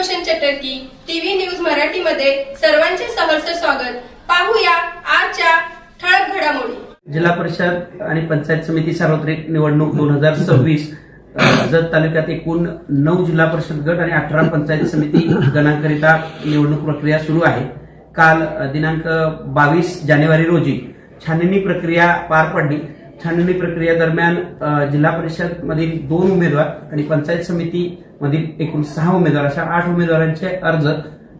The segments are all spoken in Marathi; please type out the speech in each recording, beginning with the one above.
रोशन चटर्की टीव्ही न्यूज मराठी मध्ये सर्वांचे सहर्ष स्वागत। पाहूया आजच्या ठळक घडामोडी। जिल्हा परिषद आणि पंचायत समिती सार्वत्रिक निवडणूक 2026 जत तालुक्यात एकूण 9 जिल्हा परिषद गट आणि 18 पंचायत समिती गणांकरिता निवडणूक प्रक्रिया सुरू आहे। काल दिनांक 22 जानेवारी रोजी छाननी प्रक्रिया पार पडली। छाननी प्रक्रिया दरम्यान जिल्हा परिषद मधील 2 उमेदवार आणि पंचायत समिती मधील एकूण 6 उमेदवार अशा 8 उमेदवारांचे अर्ज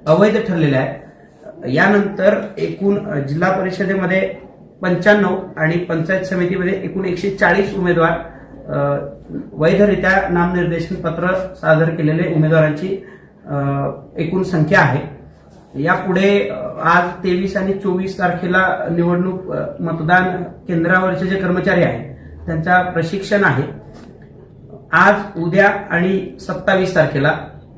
अवैध ठरलेले आहेत। यानंतर एकूण जिल्हा परिषदेमध्ये 95 आणि पंचायत समितीमध्ये एकूण 140 उमेदवार वैधरित्या नामनिर्देशन पत्र सादर केलेले उमेदवारांची एकूण संख्या आहे। यापुढे आज 23 आणि 24 तारखेला निवडणूक मतदान केंद्रावरचे जे कर्मचारी आहेत त्यांचा प्रशिक्षण आहे। आज उद्या आणि 27 तारखेला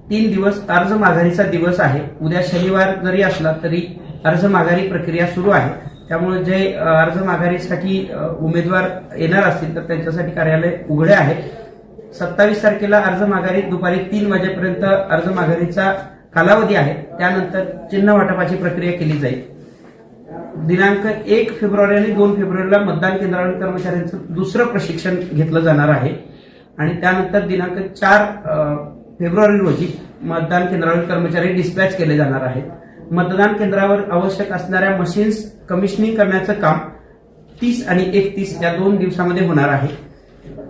3 दिवस अर्ज माघारीचा दिवस आहे। उद्या शनिवार जरी असला तरी अर्ज माघारी प्रक्रिया सुरू आहे। त्यामुळे जे अर्ज माघारीसाठी उमेदवार येणार असतील तर त्यांच्यासाठी कार्यालय उघडे आहे। 27 तारखेला अर्ज माघारी दुपारी 3 वाजेपर्यंत अर्ज माघारीचा कालावधी आहे। त्यानंतर चिन्ह वाटपाची प्रक्रिया केली जाईल। दिनांक 1 फेब्रुवारी आणि 2 फेब्रुवारीला मतदान केंद्रावर कर्मचाऱ्यांचं दुसरं प्रशिक्षण घेतलं जाणार आहे आणि त्यानंतर दिनांक 4 फेब्रुवारी रोजी मतदान केंद्रावर कर्मचारी डिस्पॅच केले जाणार आहेत। मतदान केंद्रावर आवश्यक असणाऱ्या मशीन्स कमिशनिंग करण्याचं काम 30 आणि 31 या 2 दिवसामध्ये होणार आहे।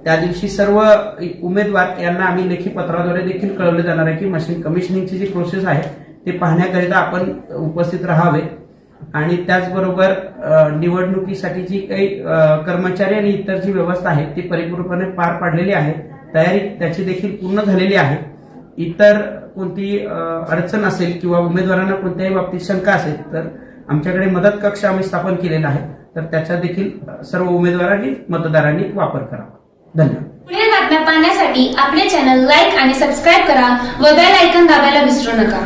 त्या दिवशी सर्व उमेदवार यांना आम्ही लेखी पत्राद्वारे देखील कळवले जाणार आहे की मशीन कमिशनिंगची जी प्रोसेस आहे ते पाहण्याकरिता आपण उपस्थित राहावे आणि त्याचबरोबर निवडणुकीसाठी जी काही कर्मचारी आणि इतर जी व्यवस्था आहे ती परिपूर्णपणे पार पाडलेली आहे। तयारी त्याची देखील पूर्ण झालेली आहे। इतर कोणती अडचण असेल किंवा उमेदवारांना कोणत्याही बाबतीत शंका असेल तर आमच्याकडे मदत कक्ष आम्ही स्थापन केलेला आहे, तर त्याचा देखील सर्व उमेदवारांनी मतदारांनी वापर करावा। धन्यवाद। पुढील बातम्या पाहण्यासाठी आपले चॅनल लाईक आणि सबस्क्राईब करा व बेल आयकॉन दाबायला विसरू नका।